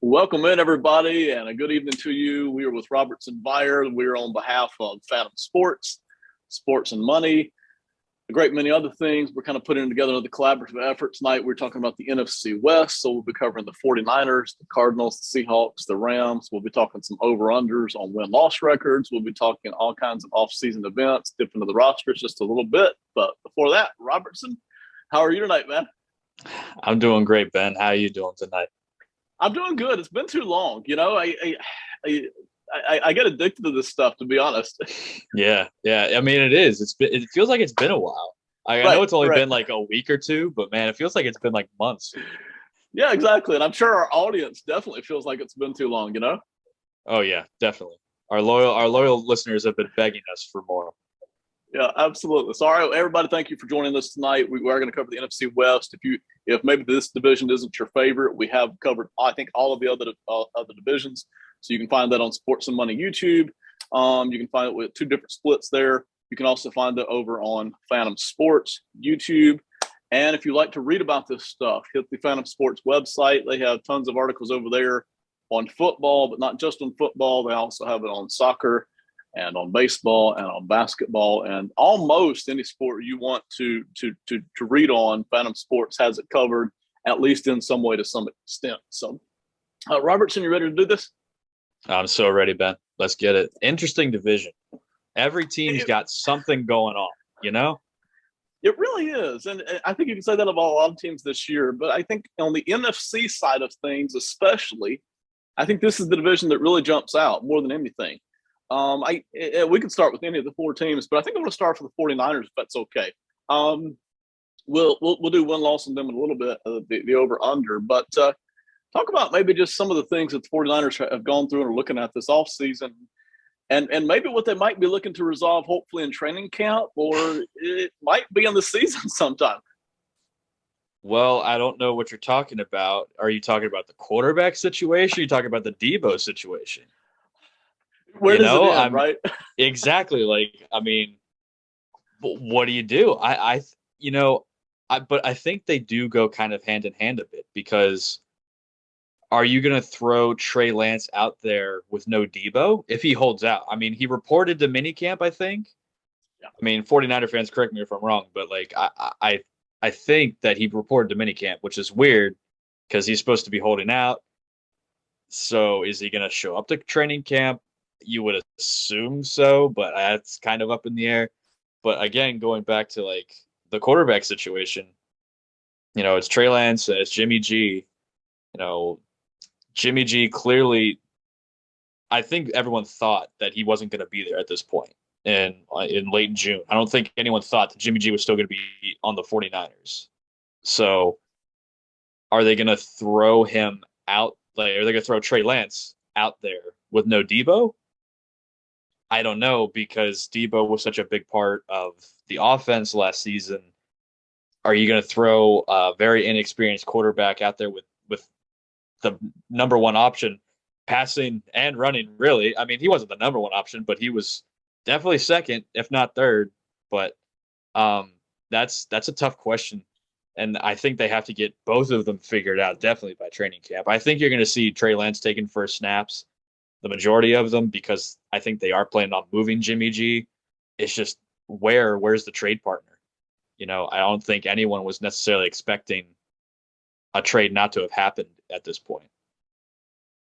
Welcome in, everybody, and a good evening to you. We are with Robertson Buyer. We are on behalf of Phantom Sports, Sports and Money, a great many other things. We're kind of putting together the collaborative effort tonight. We're talking about the NFC West, so we'll be covering the 49ers, the Cardinals, the Seahawks, the Rams. We'll be talking some over-unders on win-loss records. We'll be talking all kinds of off-season events, dip into the rosters just a little bit. But before that, Robertson, how are you tonight, man? I'm doing great, Ben. How are you doing tonight? I'm doing good. It's been too long. I get addicted to this stuff, to be honest. Yeah. I mean, it is. It feels like it's been a while. I know Right, it's only right. been like a week or two, but man, it feels like it's been like months. Yeah, exactly. And I'm sure our audience definitely feels like it's been too long. Oh yeah, definitely. Our loyal listeners have been begging us for more. Yeah, absolutely. So, all right, everybody, thank you for joining us tonight. We are going to cover the NFC West. If maybe this division isn't your favorite, we have covered, I think, all of the other divisions. So you can find that on Sports and Money YouTube. You can find it with two different splits there. You can also find it over on Phantom Sports YouTube. And if you like to read about this stuff, hit the Phantom Sports website. They have tons of articles over there on football, but not just on football. They also have it on soccer and on baseball and on basketball and almost any sport you want to read on. Phantom Sports has it covered, at least in some way to some extent. So, Robertson, you ready to do this? I'm so ready, Ben. Let's get it. Interesting division. Every team's It, got something going on, you know? it really is, and I think you can say that about a lot of teams this year. But I think on the NFC side of things, especially, I think this is the division that really jumps out more than anything. We could start with any of the four teams, but I think I'm going to start for the 49ers if that's okay. Um, we'll do one loss on them in a little bit, the over under, but talk about maybe just some of the things that the 49ers have gone through and are looking at this offseason and maybe what they might be looking to resolve, hopefully in training camp, or it might be in the season sometime. Well, I don't know what you're talking about. Are you talking about the quarterback situation? Are you talking about the Debo situation? Where You does it know, end, I'm right? exactly like, I mean, what do you do? You know, but I think they do go kind of hand in hand a bit because are you going to throw Trey Lance out there with no Debo if he holds out? I mean, he reported to minicamp, I think. Yeah. I mean, 49er fans, correct me if I'm wrong, but like, I think that he reported to minicamp, which is weird because he's supposed to be holding out. So is he going to show up to training camp? You would assume so, but that's kind of up in the air. But again, going back to like the quarterback situation, it's Trey Lance, it's Jimmy G. You know, Jimmy G clearly, I think everyone thought that he wasn't going to be there at this point in late June. I don't think anyone thought that Jimmy G was still going to be on the 49ers. So are they going to throw him out? Like, are they going to throw Trey Lance out there with no Debo? I don't know because Debo was such a big part of the offense last season. Are you going to throw a very inexperienced quarterback out there with the number one option, passing and running? Really, I mean, he wasn't the number one option, but he was definitely second, if not third. But um, that's a tough question, and I think they have to get both of them figured out definitely by training camp. I think you're going to see Trey Lance taking first snaps, the majority of them, because I think they are planning on moving Jimmy G. It's just where's the trade partner? I don't think anyone was necessarily expecting a trade not to have happened at this point.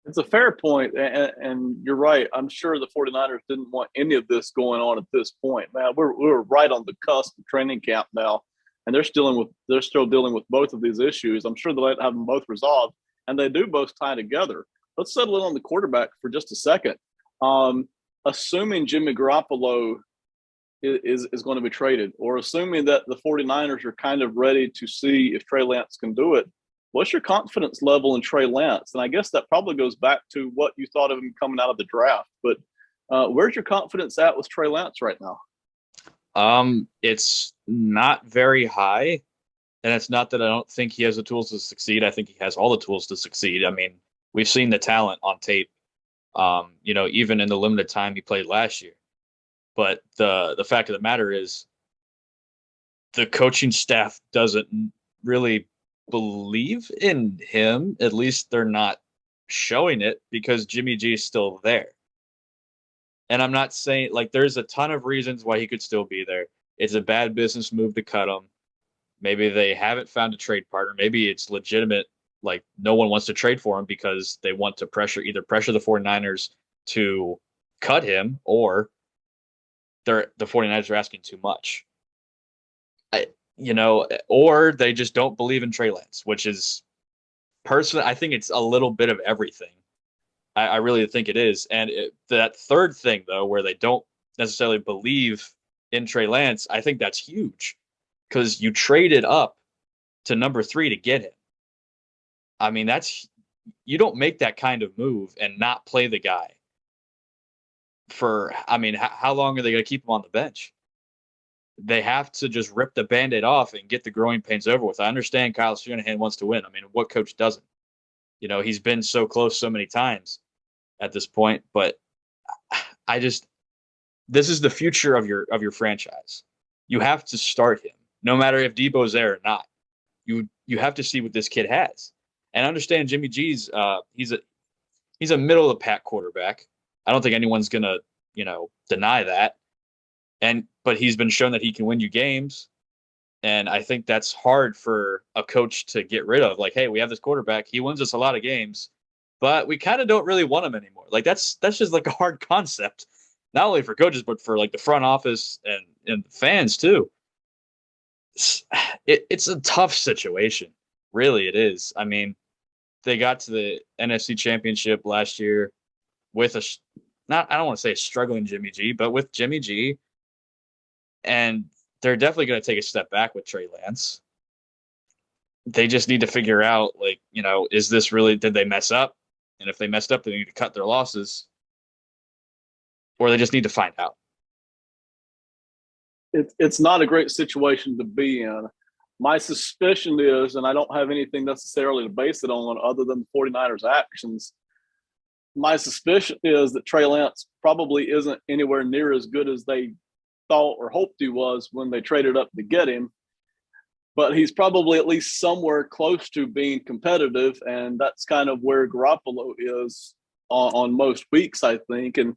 It's a fair point, and you're right. I'm sure the 49ers didn't want any of this going on at this point. Man, we're right on the cusp of training camp now, and they're still dealing with both of these issues. I'm sure they'll have them both resolved, and they do both tie together. Let's settle in on the quarterback for just a second. Um, Assuming Jimmy Garoppolo is going to be traded, or assuming that the 49ers are kind of ready to see if Trey Lance can do it, what's your confidence level in Trey Lance? And I guess that probably goes back to what you thought of him coming out of the draft. But where's your confidence at with Trey Lance right now? It's not very high, and it's not that I don't think he has the tools to succeed. I think he has all the tools to succeed. I mean, we've seen the talent on tape. Even in the limited time he played last year. But the fact of the matter is, the coaching staff doesn't really believe in him. At least they're not showing it because Jimmy G is still there. And I'm not saying like there's a ton of reasons why he could still be there. It's a bad business move to cut him. Maybe they haven't found a trade partner. Maybe it's legitimate. Like no one wants to trade for him because they want to either pressure the 49ers to cut him, or the 49ers are asking too much. Or they just don't believe in Trey Lance, which is personally, I think it's a little bit of everything. I really think it is. And that third thing, though, where they don't necessarily believe in Trey Lance, I think that's huge because you traded up to number 3 to get him. I mean, you don't make that kind of move and not play the guy how long are they going to keep him on the bench? They have to just rip the Band-Aid off and get the growing pains over with. I understand Kyle Shanahan wants to win. I mean, what coach doesn't? He's been so close so many times at this point, but this is the future of your franchise. You have to start him, no matter if Debo's there or not. You have to see what this kid has, and understand Jimmy G's he's a middle of the pack quarterback. I don't think anyone's gonna deny that, but he's been shown that he can win you games, and I think that's hard for a coach to get rid of. Like, hey, we have this quarterback, he wins us a lot of games, but we kind of don't really want him anymore. Like that's just like a hard concept, not only for coaches but for like the front office and the fans too. It's a tough situation, really. It is. I mean, they got to the NFC Championship last year with I don't want to say a struggling Jimmy G, but with Jimmy G, and they're definitely going to take a step back with Trey Lance. They just need to figure out, like, is this really, did they mess up? And if they messed up, they need to cut their losses, or they just need to find out. It's not a great situation to be in. My suspicion is, and I don't have anything necessarily to base it on other than the 49ers' actions, my suspicion is that Trey Lance probably isn't anywhere near as good as they thought or hoped he was when they traded up to get him. But he's probably at least somewhere close to being competitive, and that's kind of where Garoppolo is on most weeks, I think. And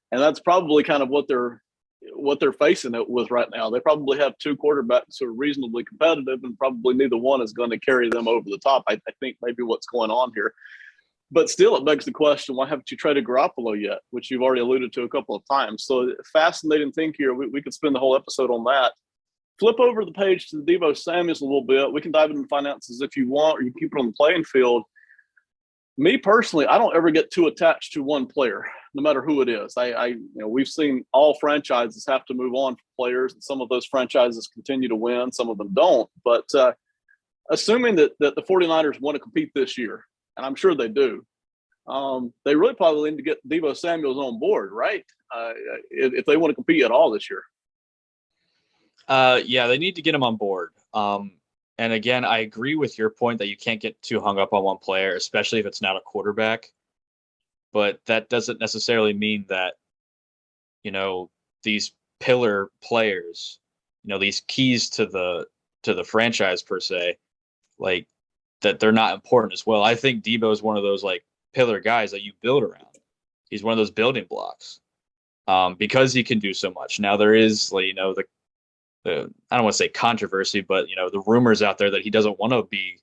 that's probably kind of what they're facing it with right now. They probably have 2 quarterbacks who are reasonably competitive, and probably neither one is going to carry them over the top. I think maybe what's going on here. But still, it begs the question, why haven't you traded Garoppolo yet, which you've already alluded to a couple of times? So fascinating thing here. We could spend the whole episode on that. Flip over the page to the Deebo Samuels a little bit. We can dive into finances if you want, or you keep it on the playing field. Me personally, I don't ever get too attached to one player, no matter who it is. We've seen all franchises have to move on for players, and some of those franchises continue to win, some of them don't. But assuming that the 49ers want to compete this year, and I'm sure they do, they really probably need to get Deebo Samuels on board, right? If they want to compete at all this year. Yeah, they need to get him on board. And again, I agree with your point that you can't get too hung up on one player, especially if it's not a quarterback. But that doesn't necessarily mean that, these pillar players, these keys to the franchise per se, like that they're not important as well. I think Deebo is one of those like pillar guys that you build around. He's one of those building blocks because he can do so much. Now there is, like, I don't want to say controversy, but the rumors out there that he doesn't want to be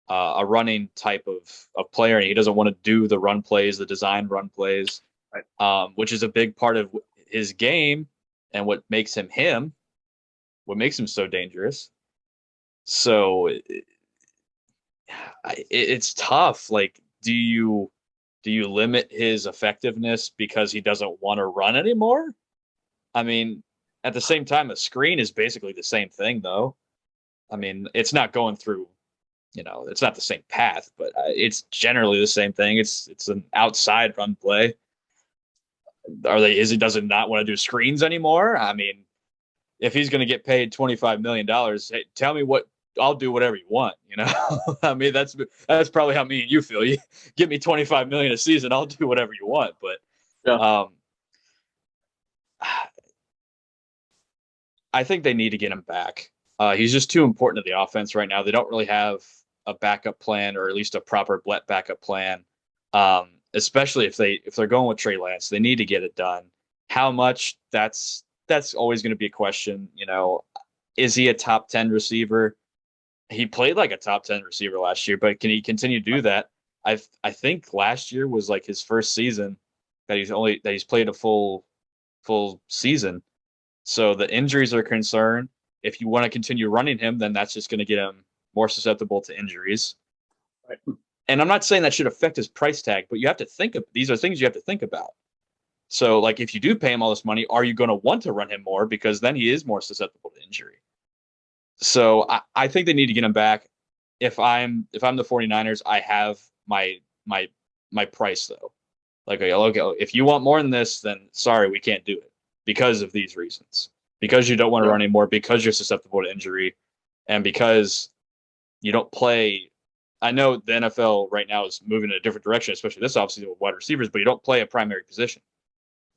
a running type of player, and he doesn't want to do the run plays, the design run plays, right. Which is a big part of his game and what makes him what makes him so dangerous. So it's tough. Like, do you limit his effectiveness because he doesn't want to run anymore? I mean, at the same time, a screen is basically the same thing, though. I mean, it's not going through, it's not the same path, but it's generally the same thing. It's an outside run play. He doesn't not want to do screens anymore? I mean, if he's going to get paid $25 million, hey, tell me I'll do whatever you want, I mean, that's probably how me and you feel. You give me $25 million a season, I'll do whatever you want. But yeah. I think they need to get him back. He's just too important to the offense right now. They don't really have a backup plan, or at least a proper backup plan. Especially if they're going with Trey Lance, they need to get it done. How much? That's always going to be a question. Is he a top 10 receiver? He played like a top 10 receiver last year, but can he continue to do that? I think last year was like his first season that he's played a full season. So the injuries are a concern. If you want to continue running him, then that's just going to get him more susceptible to injuries. Right. And I'm not saying that should affect his price tag, but you have to think of these are things you have to think about. So, like, if you do pay him all this money, are you going to want to run him more? Because then he is more susceptible to injury. So I think they need to get him back. If I'm the 49ers, I have my price though. Like, okay, if you want more than this, then sorry, we can't do it because of these reasons. Because you don't want to run anymore, because you're susceptible to injury, and because you don't play. I know the NFL right now is moving in a different direction, especially this offseason with wide receivers, but you don't play a primary position,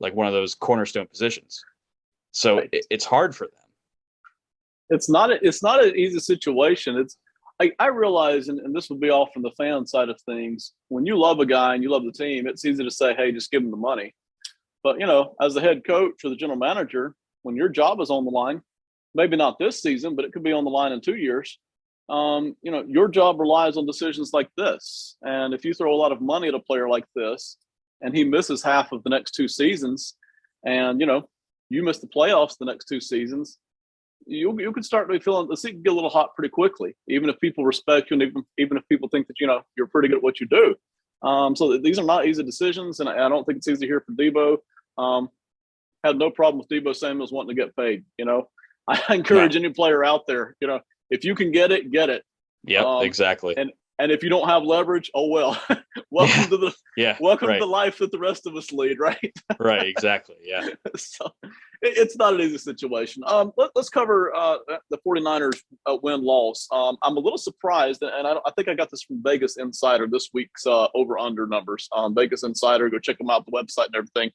like one of those cornerstone positions. So it's hard for them. It's not an easy situation. I realize, and this will be all from the fan side of things. When you love a guy and you love the team, it's easy to say, "Hey, just give him the money." But as the head coach or the general manager, when your job is on the line, maybe not this season, but it could be on the line in 2 years. Your job relies on decisions like this. And if you throw a lot of money at a player like this, and he misses half of the next 2 seasons, and you miss the playoffs the next 2 seasons, you could start to be feeling the seat can get a little hot pretty quickly, even if people respect you, and even if people think that you're pretty good at what you do. So these are not easy decisions, and I don't think it's easy here for Debo. Had no problem with Debo Samuels wanting to get paid. I encourage any player out there. If you can get it, get it. Yeah, exactly. And if you don't have leverage, oh well. welcome to the life that the rest of us lead, right? Right, exactly. Yeah. So it's not an easy situation. Let's cover the 49ers win-loss. I'm a little surprised, and I think I got this from Vegas Insider, this week's over-under numbers. Vegas Insider, go check them out, the website and everything.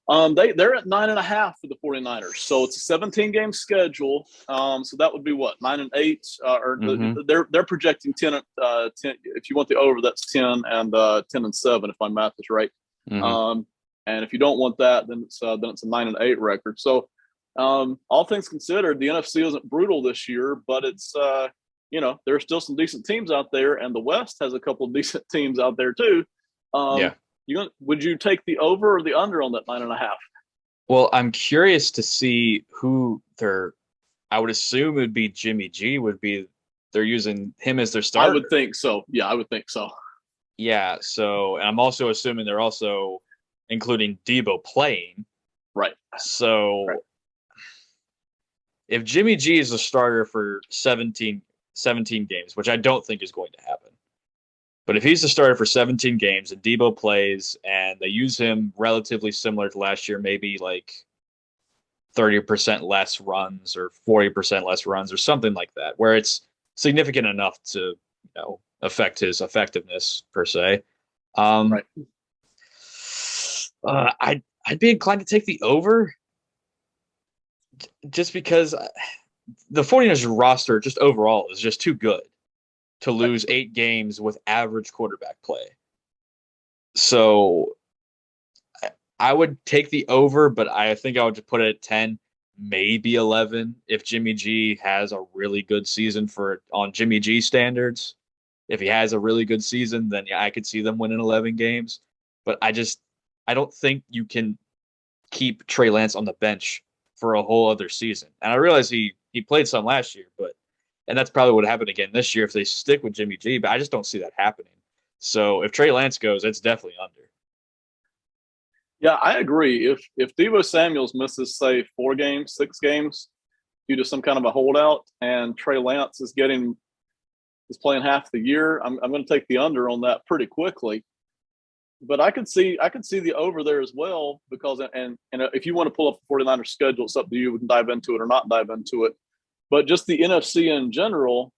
They're at 9.5 for the 49ers. So it's a 17-game schedule. So that would be what, 9-8, they're projecting 10. If you want the over, that's 10 and 10-7 if my math is right. And if you don't want that, then it's a 9-8 record. So all things considered, the NFC isn't brutal this year, but it's there are still some decent teams out there, and the West has a couple of decent teams out there too. Would you take the over or the under on that 9.5? Well, I'm curious to see who I would assume it would be Jimmy G. They're using him as their starter. I would think so. Yeah, I would think so. Yeah. So, and I'm also assuming they're also including Debo playing. Right. So, if Jimmy G is a starter for 17 games, which I don't think is going to happen. But if he's the starter for 17 games and Debo plays and they use him relatively similar to last year, maybe like 30% less runs or 40% less runs or something like that, where it's significant enough to affect his effectiveness per se. Right. I'd be inclined to take the over just because the 49ers roster just overall is just too good to lose 8 games with average quarterback play. So I would take the over, but I think I would just put it at 10, maybe 11 if Jimmy G has a really good season on Jimmy G standards. If he has a really good season, then I could see them winning 11 games. But I don't think you can keep Trey Lance on the bench for a whole other season. And I realize he played some last year, and that's probably what happened again this year if they stick with Jimmy G, but I just don't see that happening. So if Trey Lance goes, it's definitely under. Yeah, I agree. If Debo Samuels misses, say, 4 games, 6 games due to some kind of a holdout, and Trey Lance is playing half the year, I'm going to take the under on that pretty quickly. But I could see the over there as well, because and if you want to pull up the 49ers schedule, it's up to you. We can dive into it or not dive into it. But just the NFC in general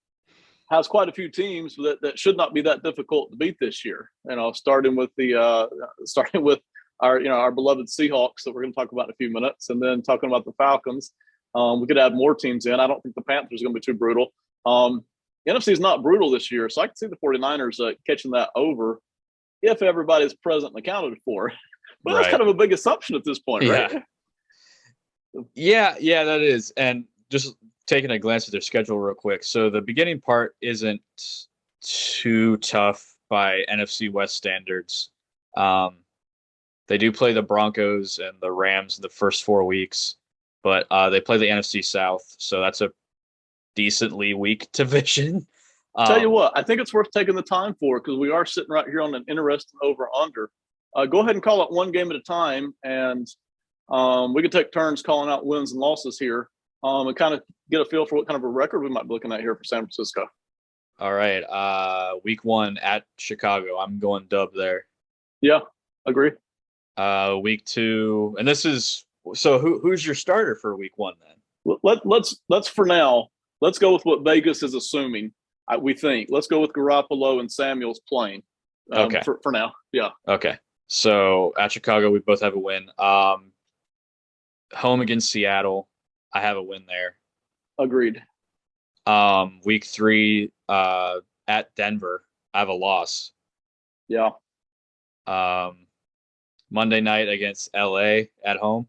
has quite a few teams that should not be that difficult to beat this year. Starting with our beloved Seahawks that we're going to talk about in a few minutes, and then talking about the Falcons. We could add more teams in. I don't think the Panthers are going to be too brutal. NFC is not brutal this year, so I can see the 49ers catching that over. if everybody's present and accounted for. But that's Right. kind of a big assumption at this point, right? Yeah, that is. And just taking a glance at their schedule real quick. So the beginning part isn't too tough by NFC West standards. They do play the Broncos and the Rams in the first 4 weeks, but they play the NFC South, so that's a decently weak division. Tell you what, I think it's worth taking the time for because we are sitting right here on an interesting over-under. Go ahead and call it one game at a time, and we can take turns calling out wins and losses here and kind of get a feel for what kind of a record we might be looking at here for San Francisco. All right. Week 1 at Chicago. I'm going dub there. Yeah, agree. Week 2, and this is so. Who's your starter for week 1 then? Let's for now. Let's go with what Vegas is assuming. We think. Let's go with Garoppolo and Samuels playing. Okay. For now, yeah. Okay. So at Chicago, we both have a win. Home against Seattle, I have a win there. Agreed. Week 3, at Denver, I have a loss. Yeah. Monday night against LA at home.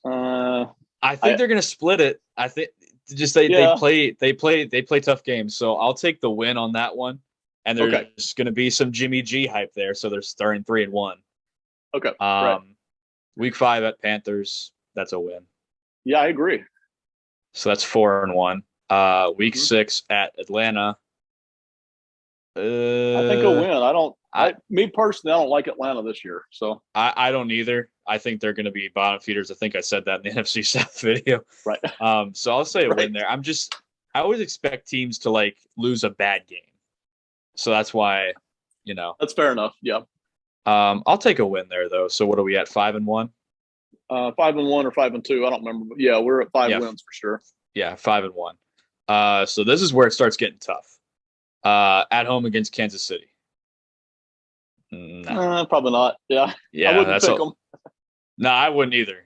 I think they're going to split it. I think they play tough games. So I'll take the win on that one. And there's going to be some Jimmy G hype there. So they're starting 3-1. Okay. Right. Week 5 at Panthers, that's a win. Yeah, I agree. So that's 4-1. Week 6 at Atlanta. I think a win. Me personally, I don't like Atlanta this year. So I don't either. I think they're going to be bottom feeders. I think I said that in the NFC South video. Right. So I'll say a win there. I always expect teams to like lose a bad game. So that's why, That's fair enough. Yeah. I'll take a win there though. So what are we at? 5-1? 5-1 or 5-2. I don't remember. But yeah, we're at 5 wins for sure. Yeah, 5-1. So this is where it starts getting tough. At home against Kansas City. No. Probably not. Yeah. Yeah, I wouldn't pick them. No, I wouldn't either.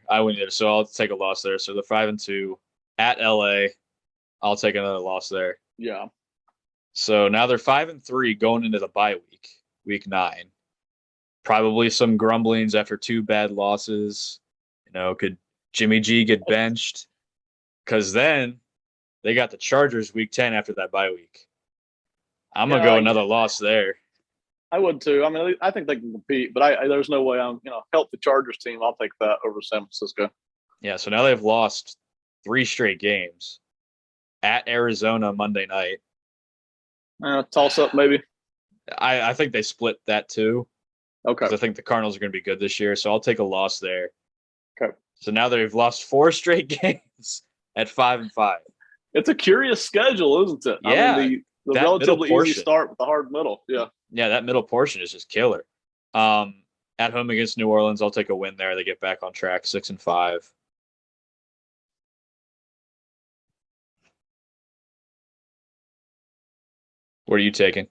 So I'll take a loss there. So the 5-2 at LA. I'll take another loss there. Yeah. So now they're 5-3 going into the bye week 9. Probably some grumblings after 2 bad losses. Could Jimmy G get benched? Because then they got the Chargers week 10 after that bye week. I'm going to go another loss there. I would too. I mean, I think they can compete, but there's no way help the Chargers team. I'll take that over San Francisco. Yeah, so now they've lost 3 straight games at Arizona Monday night. Toss up maybe. I think they split that too. Okay. I think the Cardinals are going to be good this year, so I'll take a loss there. Okay. So now they've lost 4 straight games at 5-5. It's a curious schedule, isn't it? Yeah. I mean, the relatively easy start with the hard middle. Yeah. Yeah, that middle portion is just killer. At home against New Orleans, I'll take a win there. They get back on track, 6-5. What are you taking?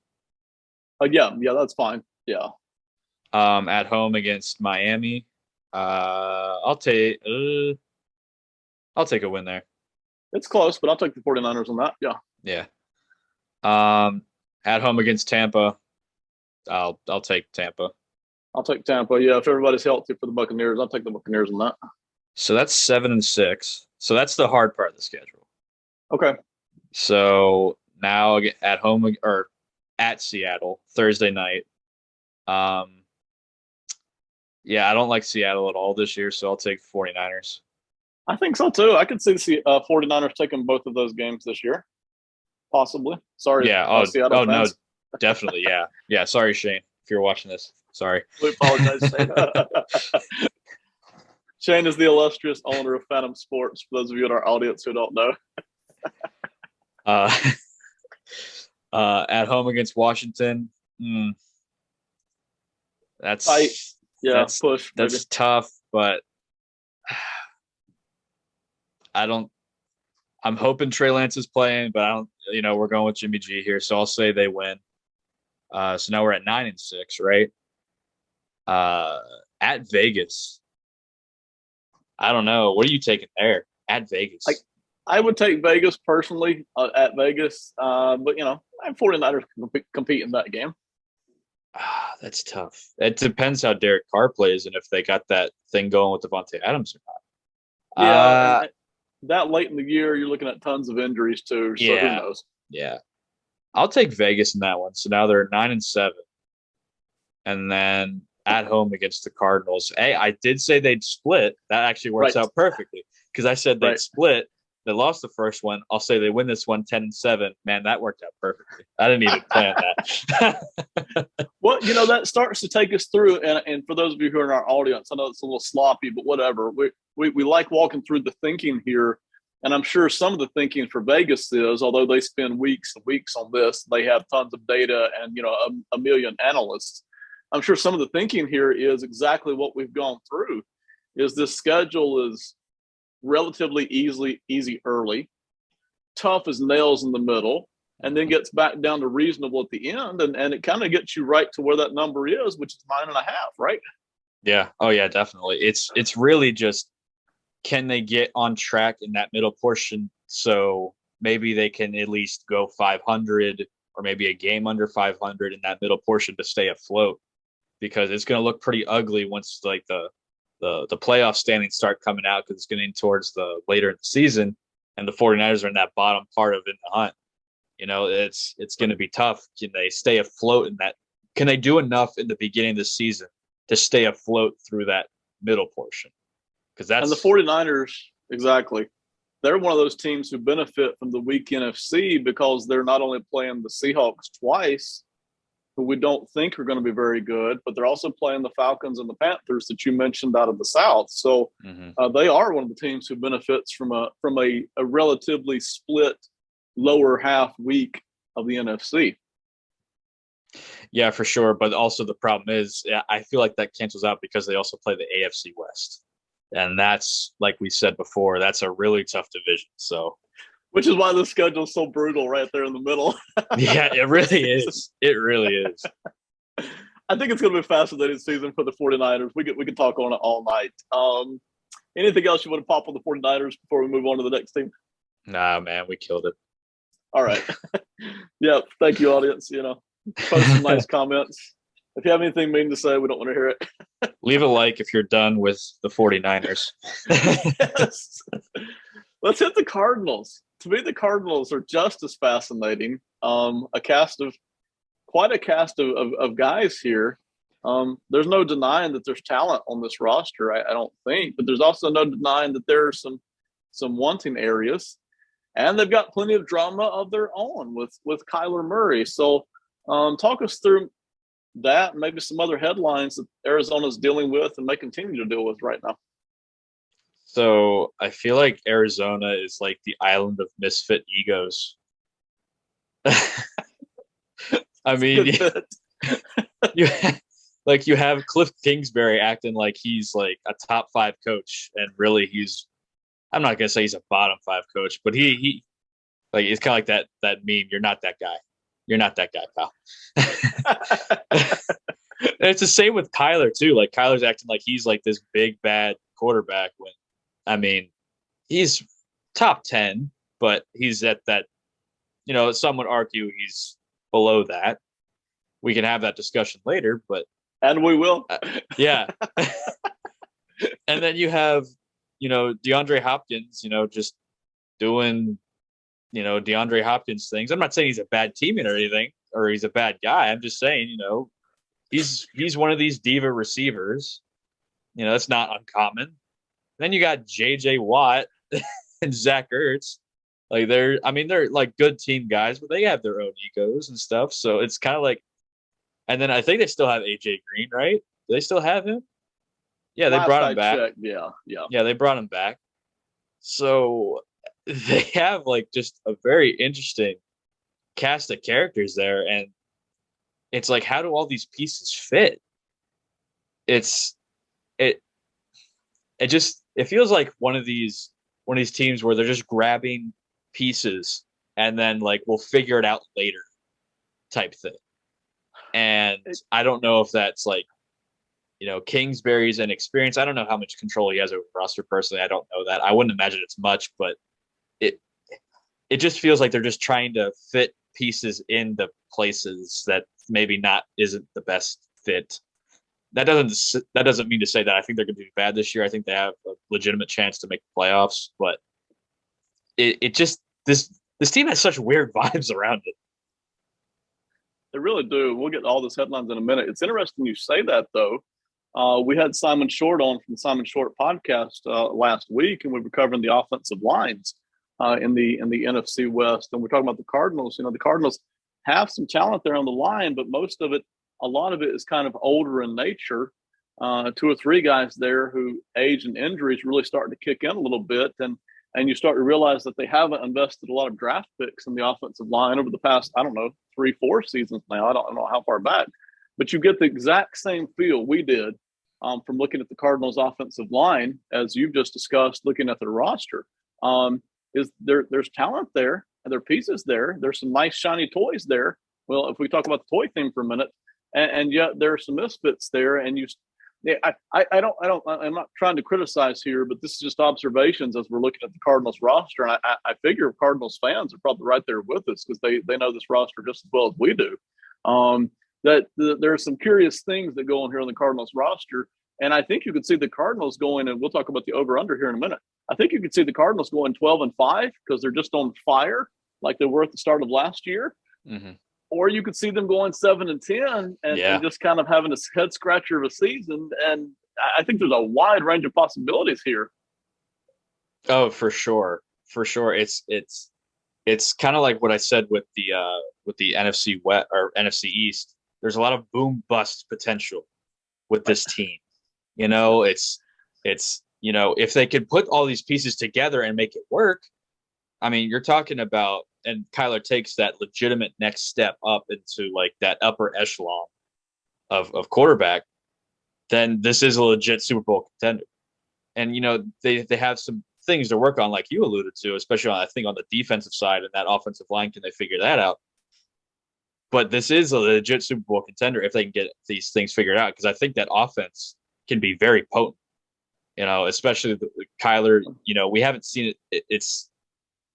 Yeah, that's fine. Yeah. At home against Miami, I'll take a win there. It's close, but I'll take the 49ers on that. Yeah. Yeah. At home against Tampa, I'll take Tampa. I'll take Tampa. Yeah, if everybody's healthy for the Buccaneers, I'll take the Buccaneers on that. So that's 7-6. So that's the hard part of the schedule. Okay. So now at home or at Seattle Thursday night. Yeah, I don't like Seattle at all this year, so I'll take 49ers. I think so too. I could see the 49ers taking both of those games this year. Possibly. Sorry. Yeah. Seattle fans. No, definitely. Yeah. Yeah. Sorry, Shane, if you're watching this. Sorry. We apologize, Shane. Shane is the illustrious owner of Phantom Sports, for those of you in our audience who don't know. At home against Washington. That's push. That's maybe. tough, but I'm hoping Trey Lance is playing, but I don't. We're going with Jimmy G here, so I'll say they win. So now we're at 9-6, right? At Vegas. I don't know. What are you taking there? At Vegas. I would take Vegas personally at Vegas, but 49ers can compete in that game. That's tough. It depends how Derek Carr plays and if they got that thing going with Devontae Adams or not. Yeah, and that late in the year, you're looking at tons of injuries too. So who Yeah, knows? yeah. I'll take Vegas in that one. So now they're 9-7, and then at home against the Cardinals. Hey, I did say they'd split. That actually works Right, out perfectly because I said they'd right. split. They lost the first one. I'll say they win this one 10-7. Man, that worked out perfectly. I didn't even plan that. Well, that starts to take us through, and for those of you who are in our audience, I know it's a little sloppy, but whatever. We like walking through the thinking here, and I'm sure some of the thinking for Vegas is, although they spend weeks and weeks on this, they have tons of data and a million analysts. I'm sure some of the thinking here is exactly what we've gone through. Is this schedule is relatively easy early, tough as nails in the middle, and then gets back down to reasonable at the end, and it kind of gets you right to where that number is, which is 9.5, right? Yeah. Oh yeah, definitely. It's really just, can they get on track in that middle portion so maybe they can at least go 500 or maybe a game under 500 in that middle portion to stay afloat, because it's going to look pretty ugly once like the playoff standings start coming out, because it's getting towards the later in the season and the 49ers are in that bottom part of in the hunt. It's going to be tough. Can they stay afloat in that? Can they do enough in the beginning of the season to stay afloat through that middle portion? Because And the that's 49ers, exactly. They're one of those teams who benefit from the weak NFC because they're not only playing the Seahawks twice, who we don't think are going to be very good, but they're also playing the Falcons and the Panthers that you mentioned out of the South. So they are one of the teams who benefits from a relatively split lower half week of the NFC. Yeah, for sure. But also the problem is, I feel like that cancels out because they also play the AFC West. And that's, like we said before, that's a really tough division. So, which is why the schedule is so brutal right there in the middle. yeah, it really is. It really is. I think it's going to be a fascinating season for the 49ers. We could talk on it all night. Anything else you want to pop on the 49ers before we move on to the next team? Nah, man, we killed it. All right. Yeah, thank you, audience. Post some nice comments. If you have anything mean to say, we don't want to hear it. Leave a like if you're done with the 49ers. Yes. Let's hit the Cardinals. To me, the Cardinals are just as fascinating. Quite a cast of guys here. There's no denying that there's talent on this roster, I don't think, but there's also no denying that there are some wanting areas, and they've got plenty of drama of their own with Kyler Murray. So, talk us through that, and maybe some other headlines that Arizona's dealing with and may continue to deal with right now. So I feel like Arizona is like the island of misfit egos. I mean, you have Cliff Kingsbury acting like he's like a top 5 coach, and really I'm not gonna say he's a bottom 5 coach, but he like, it's kind of like that meme. You're not that guy. You're not that guy, pal. And it's the same with Kyler too. Like, Kyler's acting like he's like this big bad quarterback when, I mean, he's top 10, but he's at that, some would argue he's below that. We can have that discussion later, but. And we will. Yeah. And then you have, DeAndre Hopkins, just doing, DeAndre Hopkins things. I'm not saying he's a bad teammate or anything, or he's a bad guy. I'm just saying, he's one of these diva receivers. That's not uncommon. Then you got J.J. Watt and Zach Ertz. Like, they're like good team guys, but they have their own egos and stuff. So it's kind of like, and then I think they still have AJ Green, right? Do they still have him? Yeah, they brought him back. Checked, yeah. Yeah, they brought him back. So they have like just a very interesting cast of characters there, and it's like, how do all these pieces fit? It feels like one of these teams where they're just grabbing pieces and then like, we'll figure it out later type thing. And I don't know if that's like, Kingsbury's inexperience. I don't know how much control he has over the roster personally. I don't know that. I wouldn't imagine it's much, but it just feels like they're just trying to fit pieces in the places that maybe not isn't the best fit. That doesn't mean to say that I think they're going to do bad this year. I think they have a legitimate chance to make the playoffs, but it just this team has such weird vibes around it. They really do. We'll get to all those headlines in a minute. It's interesting you say that, though. We had Simon Short on from the Simon Short podcast last week, and we were covering the offensive lines in the NFC West, and we're talking about the Cardinals. You know, the Cardinals have some talent there on the line, but a lot of it is kind of older in nature. 2 or 3 guys there who age and injuries really starting to kick in a little bit, and you start to realize that they haven't invested a lot of draft picks in the offensive line over the past, I don't know, 3-4 seasons now. I don't know how far back, but you get the exact same feel we did from looking at the Cardinals offensive line as you've just discussed, looking at their roster. There's talent there and there are pieces there. There's some nice shiny toys there. Well, if we talk about the toy thing for a minute, and yet there are some misfits there, and I'm not trying to criticize here, but this is just observations as we're looking at the Cardinals roster. And I figure Cardinals fans are probably right there with us because they know this roster just as well as we do. There are some curious things that go on here on the Cardinals roster. And I think you could see the Cardinals going, and we'll talk about the over-under here in a minute. I think you could see the Cardinals going 12-5 because they're just on fire like they were at the start of last year. Mm-hmm. Or you could see them going 7-10 and just kind of having a head scratcher of a season. And I think there's a wide range of possibilities here. Oh, for sure. For sure. It's kind of like what I said with the NFC West or NFC East. There's a lot of boom bust potential with this team. You know, it's you know, if they could put all these pieces together and make it work, I mean, you're talking about, and Kyler takes that legitimate next step up into like that upper echelon of quarterback, then this is a legit Super Bowl contender. And, you know, they have some things to work on, like you alluded to, especially I think on the defensive side and that offensive line. Can they figure that out? But this is a legit Super Bowl contender if they can get these things figured out, because I think that offense can be very potent, you know, especially the Kyler. You know, we haven't seen it. It's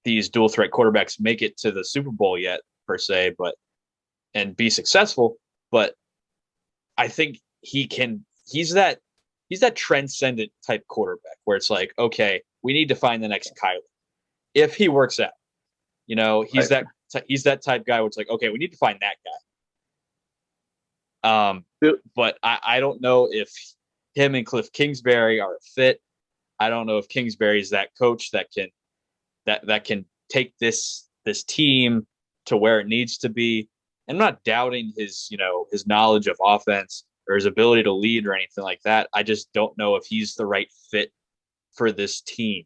these dual threat quarterbacks make it to the Super Bowl yet, per se, and be successful. But I think he's that transcendent type quarterback where it's like, okay, we need to find the next Kyler. If he works out, you know, he's that type guy where it's like, okay, we need to find that guy. But I don't know if him and Cliff Kingsbury are a fit. I don't know if Kingsbury is that coach that can take this team to where it needs to be. I'm not doubting his knowledge of offense or his ability to lead or anything like that. I just don't know if he's the right fit for this team.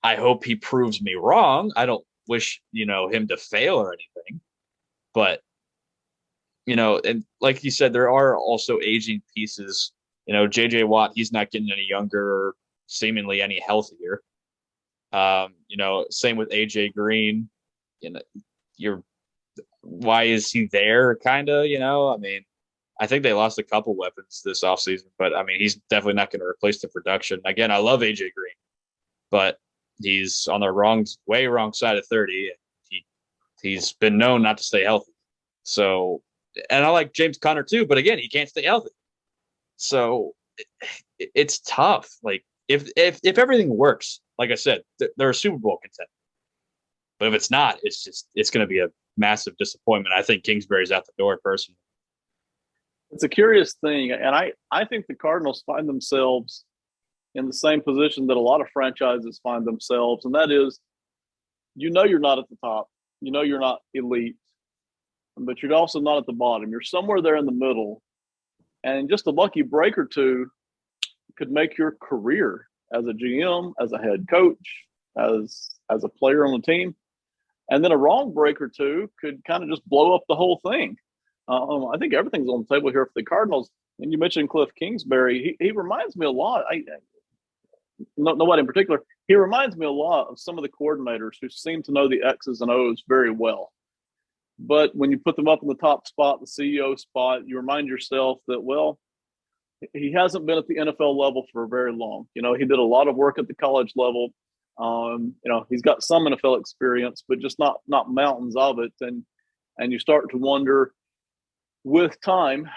I hope he proves me wrong. I don't wish, him to fail or anything, but and like you said, there are also aging pieces. JJ Watt, he's not getting any younger or seemingly any healthier. Same with AJ Green. Why is he there? Kind of, I mean, I think they lost a couple weapons this offseason, but I mean, he's definitely not going to replace the production. Again, I love AJ Green, but he's on the wrong side of 30. And he's been known not to stay healthy. So, and I like James Conner too, but again, he can't stay healthy. So it's tough. Like if everything works, like I said, they're a Super Bowl contender. But if it's not, it's going to be a massive disappointment. I think Kingsbury's out the door personally. It's a curious thing, and I think the Cardinals find themselves in the same position that a lot of franchises find themselves, and that is, you're not at the top. You're not elite, but you're also not at the bottom. You're somewhere there in the middle, and just a lucky break or two could make your career as a GM, as a head coach, as a player on the team. And then a wrong break or two could kind of just blow up the whole thing. I think everything's on the table here for the Cardinals. And you mentioned Cliff Kingsbury. He reminds me a lot. Nobody in particular. He reminds me a lot of some of the coordinators who seem to know the X's and O's very well. But when you put them up in the top spot, the CEO spot, you remind yourself that, well, he hasn't been at the NFL level for very long. He did a lot of work at the college level. He's got some NFL experience, but just not mountains of it. And and you start to wonder with time,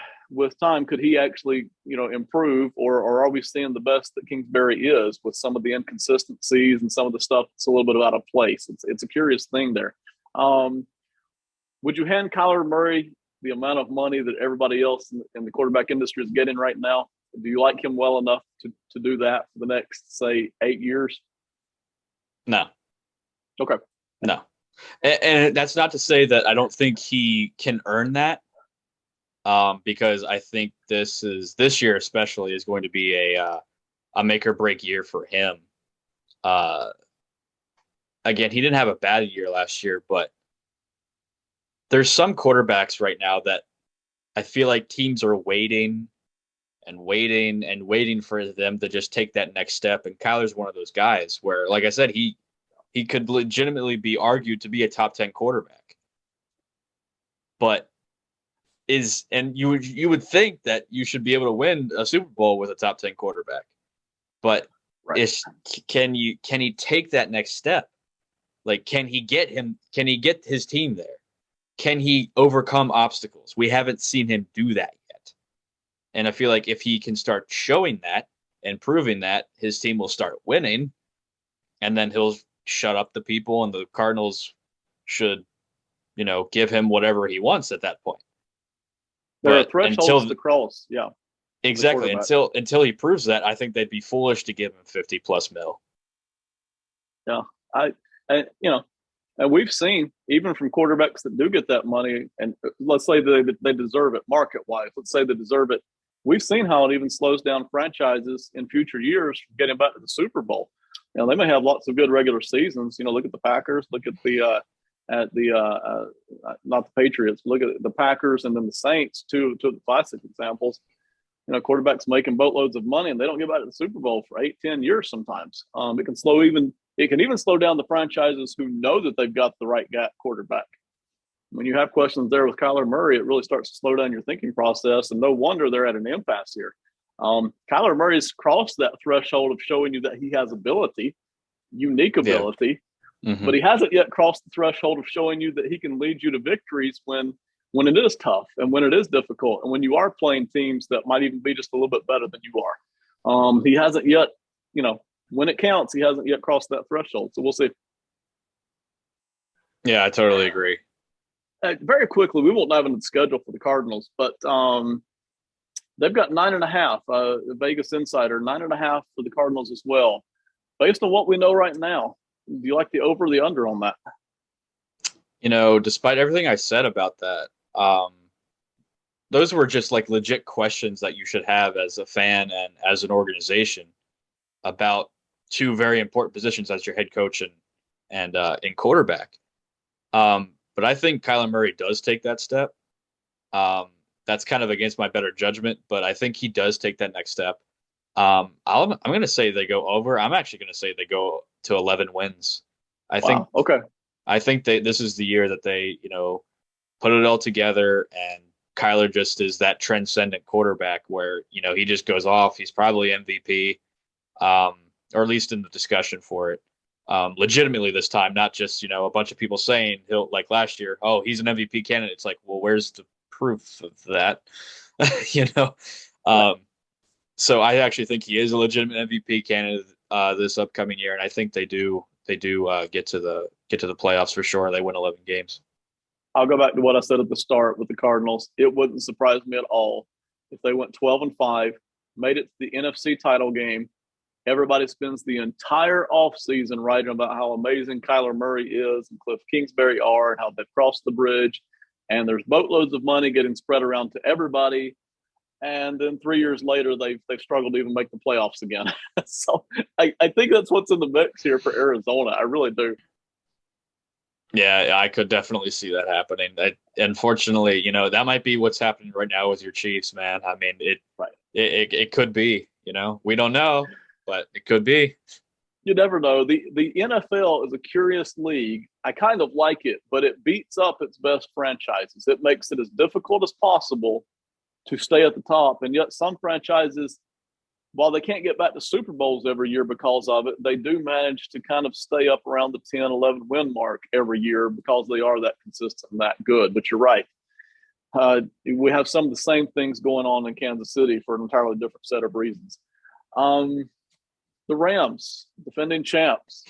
could he actually, improve, or are we seeing the best that Kingsbury is with some of the inconsistencies and some of the stuff that's a little bit out of place? It's a curious thing there. Would you hand Kyler Murray the amount of money that everybody else in the quarterback industry is getting right now? Do you like him well enough to do that for the next, say, 8 years? No. Okay. No. And that's not to say that I don't think he can earn that, because I think this year especially is going to be a make or break year for him. Again, he didn't have a bad year last year, but there's some quarterbacks right now that I feel like teams are waiting and waiting and waiting for them to just take that next step. And Kyler's one of those guys where, like I said, he could legitimately be argued to be a top 10 quarterback. But you would think that you should be able to win a Super Bowl with a top 10 quarterback. But right. Can he take that next step? Like, can he get his team there? Can he overcome obstacles? We haven't seen him do that yet. And I feel like if he can start showing that and proving that, his team will start winning, and then he'll shut up the people, and the Cardinals should, give him whatever he wants at that point. There are thresholds to cross. Yeah. Exactly. Until he proves that, I think they'd be foolish to give him 50+ mil. Yeah. And we've seen, even from quarterbacks that do get that money, and let's say they deserve it market-wise, let's say they deserve it, we've seen how it even slows down franchises in future years from getting back to the Super Bowl. They may have lots of good regular seasons. Look at the Packers, look at not the Patriots, look at the Packers and then the Saints, two of the classic examples. Quarterbacks making boatloads of money and they don't get back to the Super Bowl for 8-10 years sometimes. It can even slow down the franchises who know that they've got the right guy quarterback. When you have questions there with Kyler Murray, it really starts to slow down your thinking process, and no wonder they're at an impasse here. Kyler Murray's crossed that threshold of showing you that he has ability, unique ability, but he hasn't yet crossed the threshold of showing you that he can lead you to victories when it is tough and when it is difficult and when you are playing teams that might even be just a little bit better than you are. He hasn't yet, when it counts, he hasn't yet crossed that threshold. So we'll see. Yeah, I totally agree. Very quickly, we won't dive into the schedule for the Cardinals, but they've got 9.5. Vegas Insider 9.5 for the Cardinals as well. Based on what we know right now, do you like the over or the under on that? Despite everything I said about that, those were just like legit questions that you should have as a fan and as an organization about two very important positions as your head coach and in quarterback. But I think Kyler Murray does take that step. That's kind of against my better judgment, but I think he does take that next step. I'm going to say they go over. I'm actually going to say they go to 11 wins. I think this is the year that they, put it all together, and Kyler just is that transcendent quarterback where, he just goes off. He's probably MVP, or at least in the discussion for it. Legitimately this time, not just, a bunch of people saying he'll, like last year, oh, he's an MVP candidate. It's like, well, where's the proof of that? So I actually think he is a legitimate MVP candidate this upcoming year, and I think they do get to the playoffs for sure. They win 11 games. I'll go back to what I said at the start with the Cardinals. It wouldn't surprise me at all if they went 12-5, made it to the NFC title game. Everybody spends the entire offseason writing about how amazing Kyler Murray is and Cliff Kingsbury are and how they've crossed the bridge. And there's boatloads of money getting spread around to everybody. And then 3 years later, they've struggled to even make the playoffs again. So I think that's what's in the mix here for Arizona. I really do. Yeah, I could definitely see that happening. Unfortunately, that might be what's happening right now with your Chiefs, man. I mean, it could be. We don't know, but it could be. You never know. The NFL is a curious league. I kind of like it, but it beats up its best franchises. It makes it as difficult as possible to stay at the top. And yet some franchises, while they can't get back to Super Bowls every year because of it, they do manage to kind of stay up around the 10, 11 win mark every year because they are that consistent and that good. But you're right. We have some of the same things going on in Kansas City for an entirely different set of reasons. The Rams, defending champs.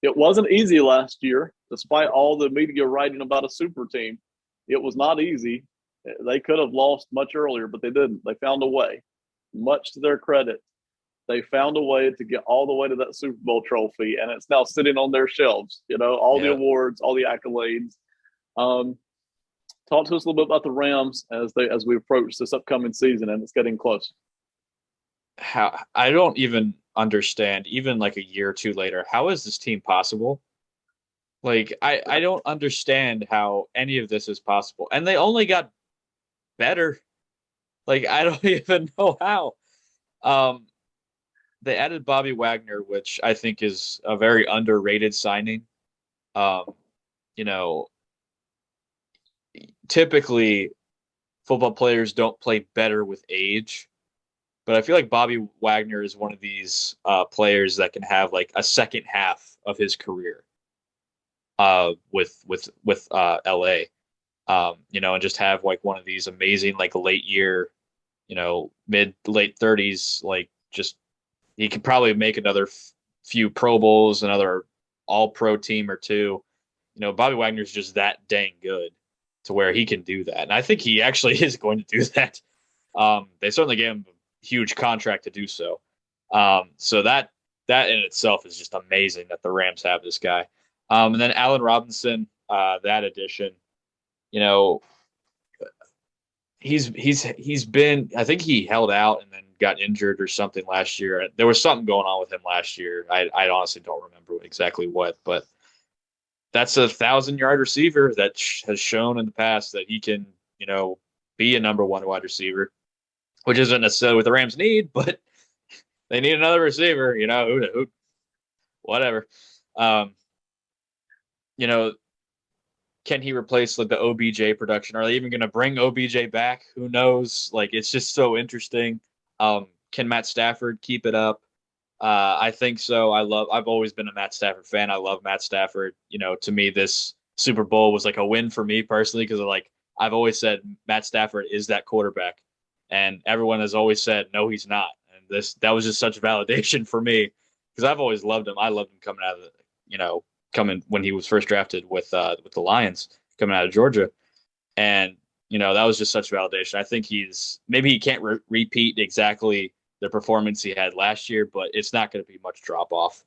It wasn't easy last year, despite all the media writing about a super team. It was not easy. They could have lost much earlier, but they didn't. They found a way. Much to their credit, they found a way to get all the way to that Super Bowl trophy, and it's now sitting on their shelves. All the awards, all the accolades. Talk to us a little bit about the Rams as we approach this upcoming season, and it's getting close. How I don't even understand, even like a year or two later, how is this team possible? Like, I don't understand how any of this is possible. And they only got better. Like, I don't even know how. They added Bobby Wagner, which I think is a very underrated signing. You know, typically football players don't play better with age, but I feel like Bobby Wagner is one of these players that can have like a second half of his career with LA, and just have like one of these amazing like late year, mid late 30s, like just he could probably make another few Pro Bowls, another All Pro team or two. Bobby Wagner's just that dang good to where he can do that, and I think he actually is going to do that. They certainly gave him a huge contract to do so. So that in itself is just amazing that the Rams have this guy. And then Allen Robinson, that addition, he's been, I think he held out and then got injured or something last year. There was something going on with him last year. I honestly don't remember exactly what, but that's 1,000-yard receiver that has shown in the past that he can, be a number one wide receiver, which isn't necessarily what the Rams need, but they need another receiver, who whatever. Can he replace like the OBJ production? Are they even going to bring OBJ back? Who knows? Like, it's just so interesting. Can Matt Stafford keep it up? I think so. I've always been a Matt Stafford fan. I love Matt Stafford. To me, this Super Bowl was like a win for me personally, because I've always said Matt Stafford is that quarterback, and everyone has always said no, he's not. And that was just such validation for me, because I've always loved him. I loved him coming out of coming when he was first drafted with the Lions, coming out of Georgia, and that was just such validation. I think maybe he can't repeat exactly the performance he had last year, but it's not going to be much drop off.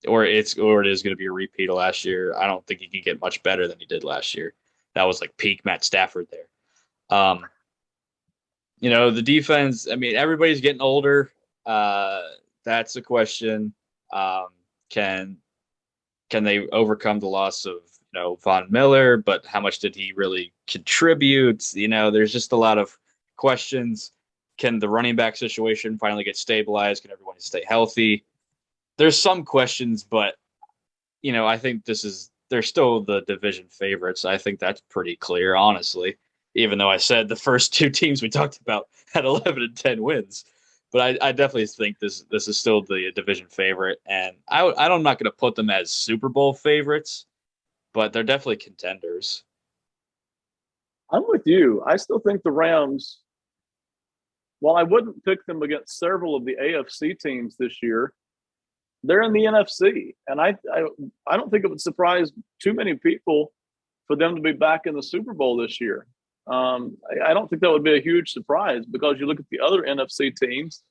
Or it is going to be a repeat of last year. I don't think he can get much better than he did last year. That was like peak Matt Stafford there. The defense, I mean, everybody's getting older. That's a question. Can they overcome the loss of, Von Miller, but how much did he really contribute? There's just a lot of questions. Can the running back situation finally get stabilized? Can everyone stay healthy? There's some questions, but, I think they're still the division favorites. I think that's pretty clear, honestly, even though I said the first two teams we talked about had 11 and 10 wins. But I definitely think this is still the division favorite. And I'm not going to put them as Super Bowl favorites, but they're definitely contenders. I'm with you. I still think the Rams, while I wouldn't pick them against several of the AFC teams this year, they're in the NFC. And I don't think it would surprise too many people for them to be back in the Super Bowl this year. I don't think that would be a huge surprise, because you look at the other NFC teams,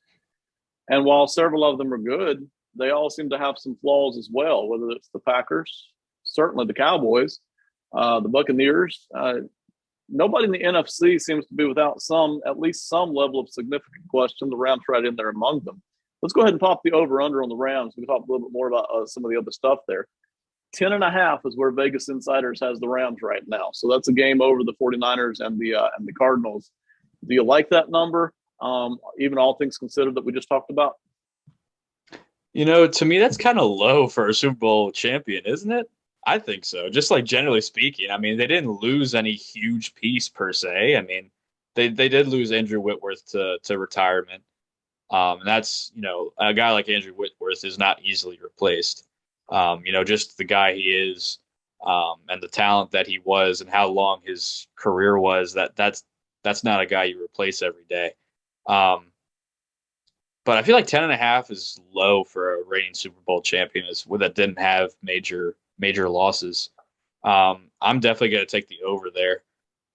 and while several of them are good, they all seem to have some flaws as well, whether it's the Packers, certainly the Cowboys, the Buccaneers. Nobody in the NFC seems to be without at least some level of significant question. The Rams right in there among them. Let's go ahead and pop the over-under on the Rams. We can talk a little bit more about some of the other stuff there. 10.5 is where Vegas Insiders has the Rams right now. So that's a game over the 49ers and the Cardinals. Do you like that number, even all things considered that we just talked about? To me, that's kind of low for a Super Bowl champion, isn't it? I think so. Just like generally speaking, I mean, they didn't lose any huge piece per se. I mean, they did lose Andrew Whitworth to retirement. And that's, a guy like Andrew Whitworth is not easily replaced. Just the guy he is, and the talent that he was and how long his career was, that's not a guy you replace every day. But I feel like 10.5 is low for a reigning Super Bowl champion that didn't have major losses. I'm definitely going to take the over there.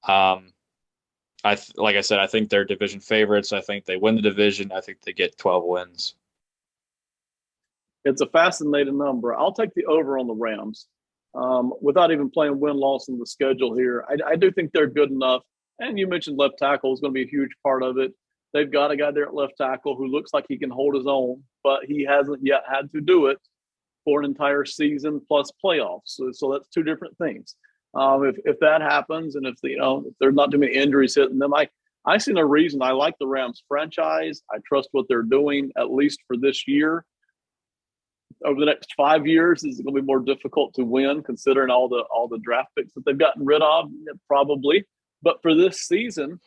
Like I said, I think they're division favorites. I think they win the division. I think they get 12 wins. It's a fascinating number. I'll take the over on the Rams. Without even playing win-loss in the schedule here, I do think they're good enough. And you mentioned left tackle is going to be a huge part of it. They've got a guy there at left tackle who looks like he can hold his own, but he hasn't yet had to do it for an entire season plus playoffs. So that's two different things. If that happens, and if there's not too many injuries hitting them, I see no reason. I like the Rams franchise. I trust what they're doing, at least for this year. Over the next 5 years, is it going to be more difficult to win, considering all the draft picks that they've gotten rid of? Probably. But for this season,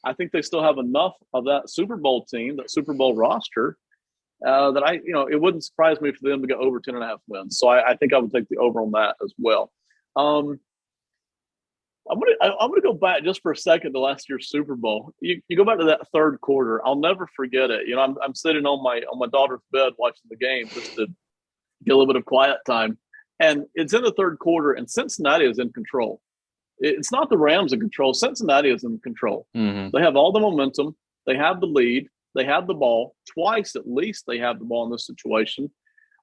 I think they still have enough of that Super Bowl team, that Super Bowl roster, that it wouldn't surprise me for them to go over 10.5 wins. So I think I would take the over on that as well. I'm gonna go back just for a second to last year's Super Bowl. You go back to that third quarter. I'll never forget it. I'm sitting on my daughter's bed watching the game just to get a little bit of quiet time, and it's in the third quarter, and Cincinnati is in control. It's not the Rams in control. Cincinnati is in control. Mm-hmm. They have all the momentum. They have the lead. They have the ball. Twice at least they have the ball in this situation.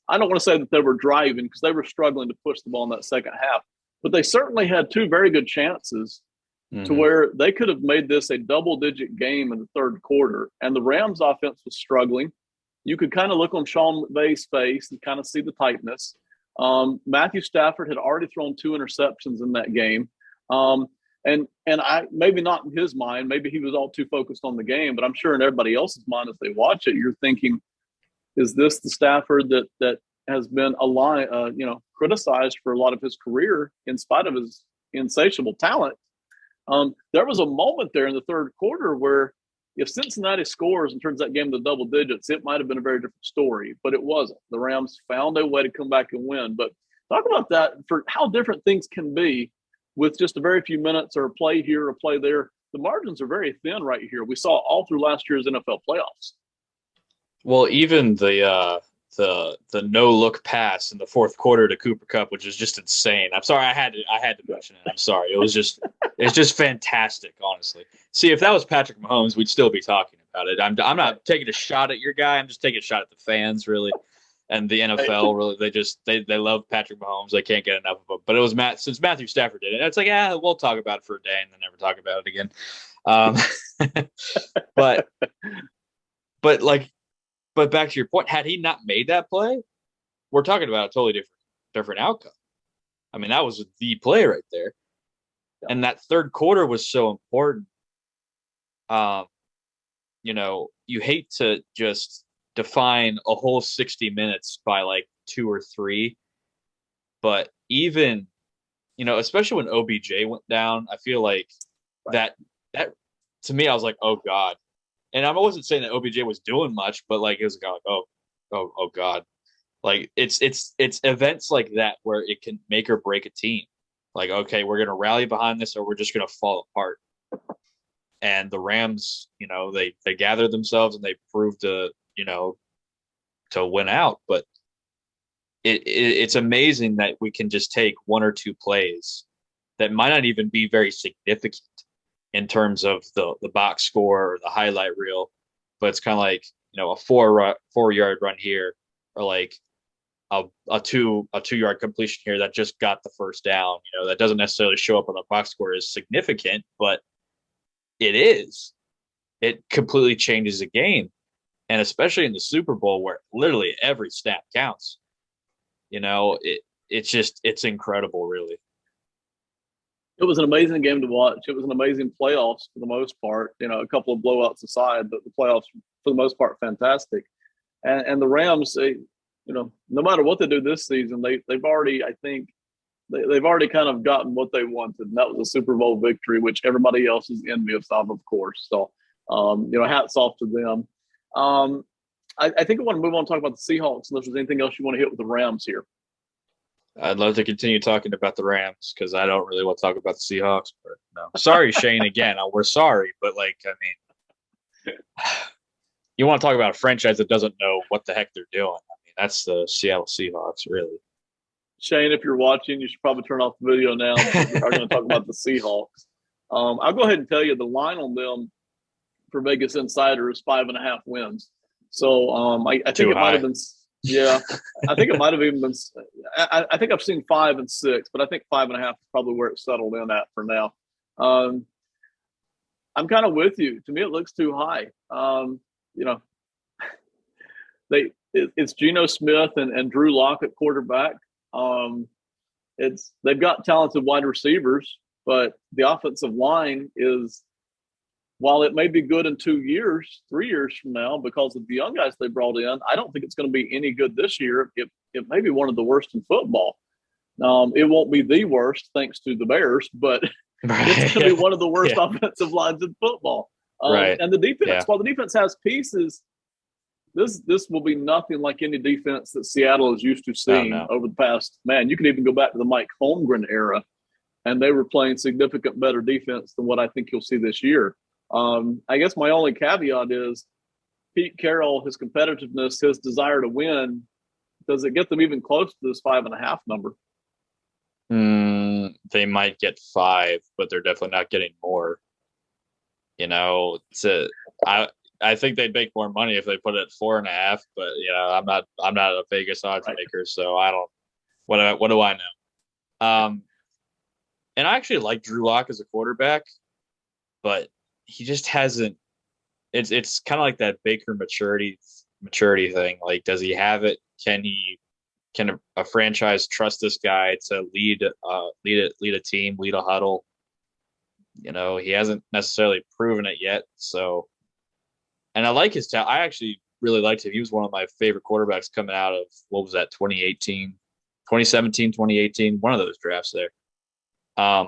I don't want to say that they were driving because they were struggling to push the ball in that second half, but they certainly had two very good chances to where they could have made this a double-digit game in the third quarter, and the Rams offense was struggling. You could kind of look on Sean McVay's face and kind of see the tightness. Matthew Stafford had already thrown 2 interceptions in that game. And I maybe not in his mind, maybe he was all too focused on the game, but I'm sure in everybody else's mind as they watch it, you're thinking, is this the Stafford that has been criticized for a lot of his career in spite of his insatiable talent? There was a moment there in the third quarter where if Cincinnati scores and turns that game to double digits, it might have been a very different story, but it wasn't. The Rams found a way to come back and win. But talk about that for how different things can be with just a very few minutes or a play here or a play there. The margins are very thin right here. We saw all through last year's NFL playoffs. Well, even the no look pass in the fourth quarter to Cooper Kupp, which is just insane. I'm sorry, I had to mention it. I'm sorry. It's just fantastic, honestly. See, if that was Patrick Mahomes, we'd still be talking about it. I'm not taking a shot at your guy. I'm just taking a shot at the fans, really. And the NFL, really, they love Patrick Mahomes. They can't get enough of him. But it was since Matthew Stafford did it. It's like, we'll talk about it for a day and then never talk about it again. But back to your point, had he not made that play, we're talking about a totally different outcome. I mean, that was the play right there. Yeah. And that third quarter was so important. You hate to just define a whole 60 minutes by like 2 or 3, but even, especially when OBJ went down, I feel like that to me, I was like, oh God. And I wasn't saying that OBJ was doing much, but like it was like, oh God. Like it's events like that where it can make or break a team. Like, okay, we're gonna rally behind this or we're just gonna fall apart. And the Rams, they gathered themselves and they proved to win out. But it's amazing that we can just take 1 or 2 plays that might not even be very significant in terms of the box score or the highlight reel, but it's kind of like, a 4-yard run here, or like a 2-yard completion here that just got the first down. That doesn't necessarily show up on the box score as significant, but it is. It completely changes the game. And especially in the Super Bowl where literally every snap counts, it's incredible, really. It was an amazing game to watch. It was an amazing playoffs for the most part. A couple of blowouts aside, but the playoffs for the most part fantastic. And the Rams, no matter what they do this season, they've already, I think, they've already kind of gotten what they wanted, and that was a Super Bowl victory, which everybody else is envious of course. So, hats off to them. I think I want to move on and talk about the Seahawks, unless there's anything else you want to hit with the Rams here. I'd love to continue talking about the Rams because I don't really want to talk about the Seahawks. But no, sorry, Shane. Again, we're sorry, but you want to talk about a franchise that doesn't know what the heck they're doing. That's the Seattle Seahawks, really. Shane, if you're watching, you should probably turn off the video now because we are going to talk about the Seahawks. I'll go ahead and tell you the line on them for Vegas Insider is 5.5 wins. So I think it might have been. Yeah, I think it might have even been. I think I've seen 5 and 6, but I think 5.5 is probably where it's settled in at for now. I'm kind of with you. To me, it looks too high. It's Geno Smith and Drew Lock at quarterback. They've got talented wide receivers, but the offensive line is, while it may be good in 2 years, 3 years from now, because of the young guys they brought in, I don't think it's going to be any good this year. It may be one of the worst in football. It won't be the worst, thanks to the Bears, but it's going to be one of the worst offensive lines in football. And the defense, while the defense has pieces, this will be nothing like any defense that Seattle is used to seeing over the past. Man, you can even go back to the Mike Holmgren era, and they were playing significant better defense than what I think you'll see this year. I guess my only caveat is Pete Carroll, his competitiveness, his desire to win. Does it get them even close to this 5.5 number? They might get 5, but they're definitely not getting more. I think they'd make more money if they put it at 4.5, but I'm not a Vegas odds maker, so I don't. What do I know? And I actually like Drew Lock as a quarterback, but he just hasn't. It's kind of like that Baker maturity thing. Like, does he have it? Can a franchise trust this guy to lead a team, lead a huddle? He hasn't necessarily proven it yet. So, and I like his talent. I actually really liked him. He was one of my favorite quarterbacks coming out of, what was that, 2017, 2018, one of those drafts there. I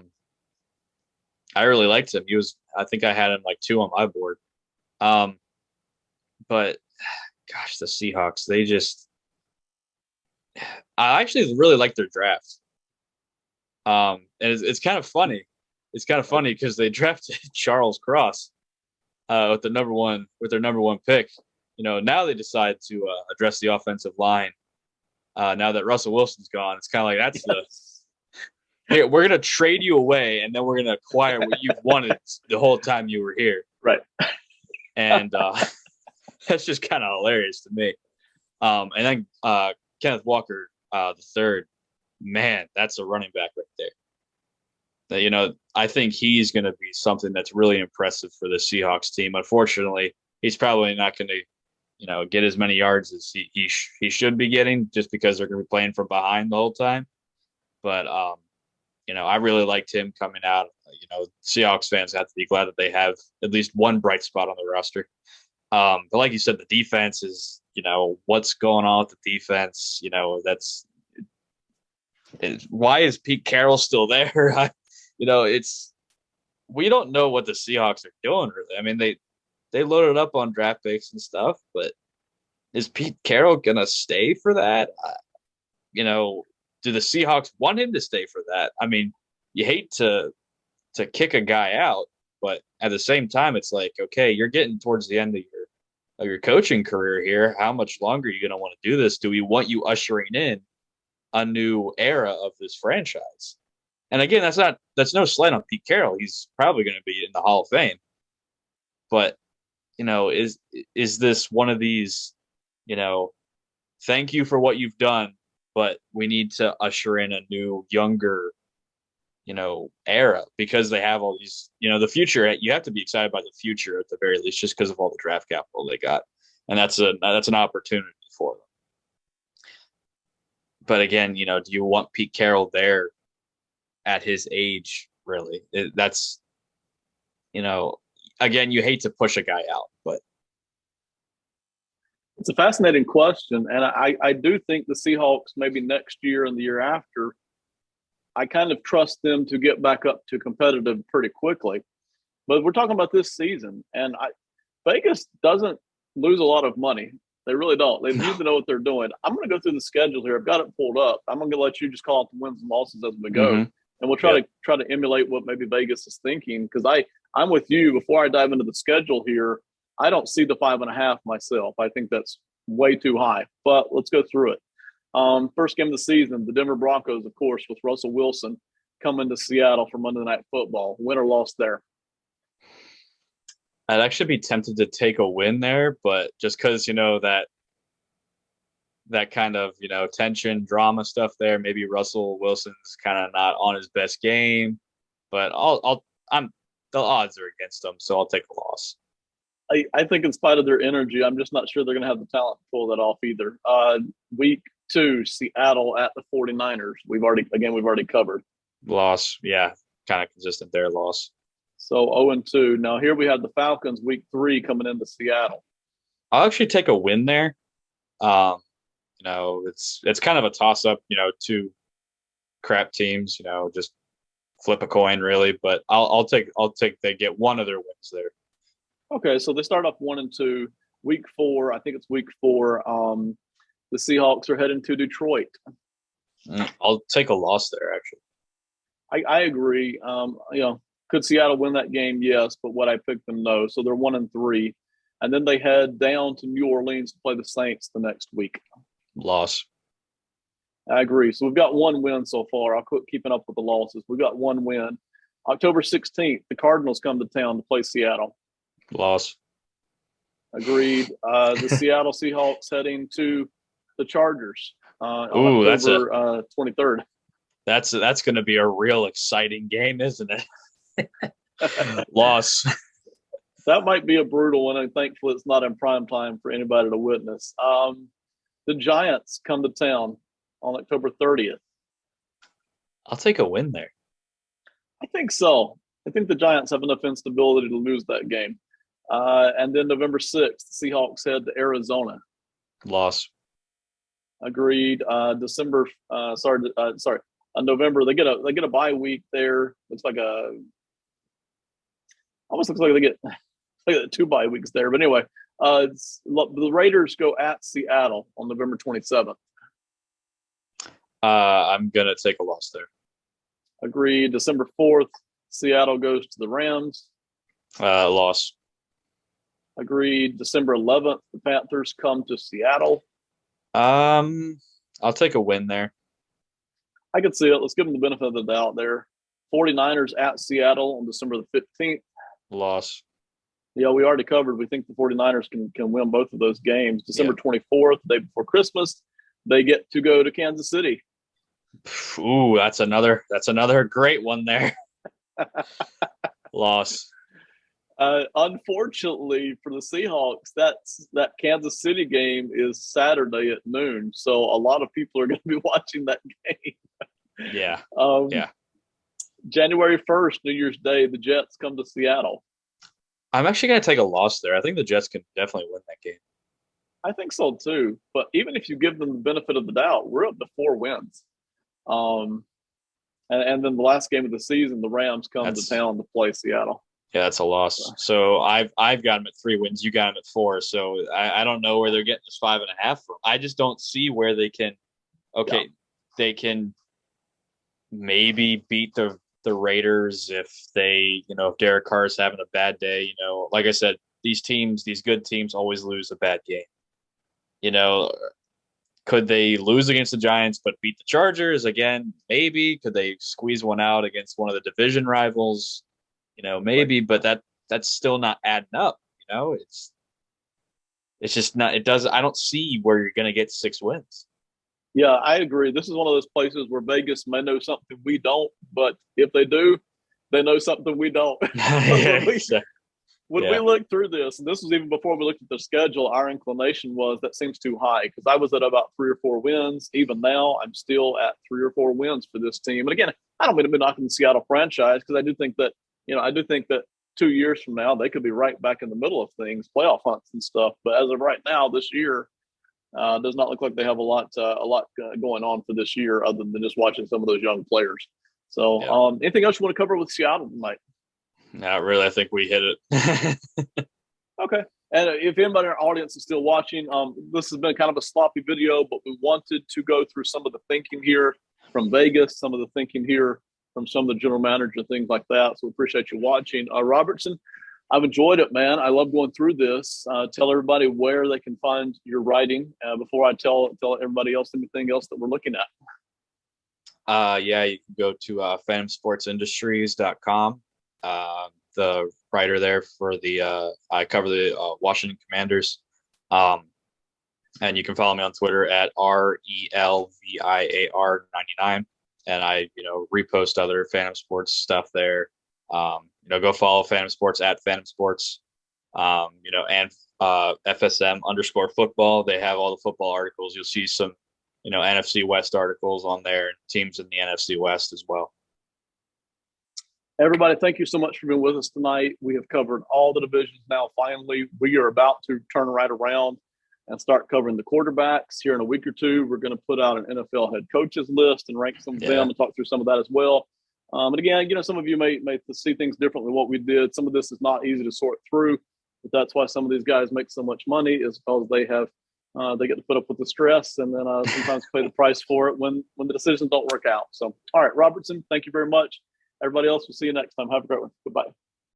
really liked him. I think I had him like 2 on my board. But gosh, the Seahawks, I actually really like their draft. And it's kind of funny. It's kind of funny because they drafted Charles Cross with their number one pick. Now they decide to address the offensive line. Now that Russell Wilson's gone, it's kind of like hey, we're gonna trade you away, and then we're gonna acquire what you've wanted the whole time you were here. Right. And that's just kind of hilarious to me. And then Kenneth Walker, the third, man, that's a running back right there. I think he's going to be something that's really impressive for the Seahawks team. Unfortunately, he's probably not going to, get as many yards as he should be getting, just because they're going to be playing from behind the whole time. But I really liked him coming out. Seahawks fans have to be glad that they have at least one bright spot on the roster. But like you said, the defense is, what's going on with the defense? Why is Pete Carroll still there? We don't know what the Seahawks are doing, really. I mean, they loaded up on draft picks and stuff, but is Pete Carroll going to stay for that? Do the Seahawks want him to stay for that? I mean, you hate to kick a guy out, but at the same time, it's like, okay, you're getting towards the end of your coaching career here. How much longer are you going to want to do this? Do we want you ushering in a new era of this franchise? And again, that's no slight on Pete Carroll. He's probably going to be in the Hall of Fame. But, is this one of these, thank you for what you've done, but we need to usher in a new, younger, era, because they have all these, the future. You have to be excited by the future at the very least, just because of all the draft capital they got. And that's an opportunity for them. But again, do you want Pete Carroll there at his age? Really? That's, again, you hate to push a guy out, but it's a fascinating question. And I do think the Seahawks, maybe next year and the year after, I kind of trust them to get back up to competitive pretty quickly. But we're talking about this season, and Vegas doesn't lose a lot of money. They really don't. They need to know what they're doing. I'm going to go through the schedule here. I've got it pulled up. I'm going to let you just call out the wins and losses as we go, and we'll try to emulate what maybe Vegas is thinking. Because I'm with you. Before I dive into the schedule here, I don't see the 5.5 myself. I think that's way too high. But let's go through it. First game of the season, the Denver Broncos, of course, with Russell Wilson coming to Seattle for Monday Night Football. Win or loss there? I'd actually be tempted to take a win there, but just because, that kind of, tension, drama stuff there, maybe Russell Wilson's kind of not on his best game, but the odds are against him, so I'll take a loss. I think in spite of their energy, I'm just not sure they're going to have the talent to pull that off either. Week 2, Seattle at the 49ers. We've already covered. Loss. Yeah. Kind of consistent there. Loss. So 0-2. Now here we have the Falcons week 3 coming into Seattle. I'll actually take a win there. It's kind of a toss up, two crap teams, just flip a coin really, but I'll take they get one of their wins there. Okay, so they start off 1-2. Week 4, I think it's week 4. The Seahawks are heading to Detroit. I'll take a loss there, actually. I agree. Could Seattle win that game? Yes, but would I pick them? No. So they're 1-3, and then they head down to New Orleans to play the Saints the next week. Loss. I agree. So we've got one win so far. I'll quit keeping up with the losses. We've got one win. October 16th, the Cardinals come to town to play Seattle. Loss. Agreed. The Seattle Seahawks heading to the Chargers on October 23rd. That's going to be a real exciting game, isn't it? Loss. That might be a brutal one, and thankfully it's not in prime time for anybody to witness. The Giants come to town on October 30th. I'll take a win there. I think so. I think the Giants have enough instability to lose that game. And then November 6th, the Seahawks head to Arizona. Loss. Agreed. November they get a bye week there. Almost looks like they get 2 bye weeks there. But anyway, the Raiders go at Seattle on November 27th. I'm gonna take a loss there. Agreed. December 4th, Seattle goes to the Rams. Loss. Agreed. December 11th, the Panthers come to Seattle. I'll take a win there. I could see it. Let's give them the benefit of the doubt there. 49ers at Seattle on December the 15th. Loss. Yeah, we already covered. We think the 49ers can win both of those games. December 24th, the day before Christmas, they get to go to Kansas City. Ooh, that's another great one there. Loss. Unfortunately for the Seahawks, that Kansas City game is Saturday at noon. So a lot of people are going to be watching that game. Yeah. January 1st, New Year's Day, the Jets come to Seattle. I'm actually going to take a loss there. I think the Jets can definitely win that game. I think so too. But even if you give them the benefit of the doubt, we're up to 4 wins. And then the last game of the season, the Rams come to town to play Seattle. Yeah, that's a loss. So I've got them at 3 wins. You got them at 4. So I don't know where they're getting this 5.5 from. I just don't see where they can. Okay, yeah. They can maybe beat the Raiders if if Derek Carr is having a bad day. Like I said, these good teams always lose a bad game. Could they lose against the Giants but beat the Chargers again? Maybe. Could they squeeze one out against one of the division rivals? Maybe, but that's still not adding up. It's just not. It does. I don't see where you're going to get 6 wins. Yeah, I agree. This is one of those places where Vegas may know something we don't, but if they do, they know something we don't. When we looked through this, and this was even before we looked at the schedule, our inclination was that seems too high because I was at about 3 or 4 wins. Even now, I'm still at 3 or 4 wins for this team. And again, I don't mean to be knocking the Seattle franchise because I do think that 2 years from now they could be right back in the middle of things, playoff hunts and stuff. But as of right now, this year does not look like they have a lot going on for this year, other than just watching some of those young players. So, Yeah. anything else you want to cover with Seattle tonight? Not really. I think we hit it. Okay. And if anybody in our audience is still watching, this has been kind of a sloppy video, but we wanted to go through some of the thinking here from Vegas, some of the thinking here from some of the general managers and things like that. So we appreciate you watching. Robertson, I've enjoyed it, man. I love going through this. Tell everybody where they can find your writing before I tell everybody else anything else that we're looking at. Yeah, you can go to phantomsportsindustries.com. The writer there for I cover the Washington Commanders. And you can follow me on Twitter at RELVIAR99. And I, repost other Phantom Sports stuff there. Go follow Phantom Sports at Phantom Sports, and FSM_football. They have all the football articles. You'll see some, NFC West articles on there, and teams in the NFC West as well. Everybody, thank you so much for being with us tonight. We have covered all the divisions now. Finally, we are about to turn right around and start covering the quarterbacks. Here in a week or two, we're going to put out an NFL head coaches list and rank some of them and talk through some of that as well. And again, some of you may see things differently than what we did. Some of this is not easy to sort through, but that's why some of these guys make so much money, is because they get to put up with the stress and then sometimes pay the price for it when the decisions don't work out. So, all right, Robertson, thank you very much. Everybody else, we'll see you next time. Have a great one. Goodbye.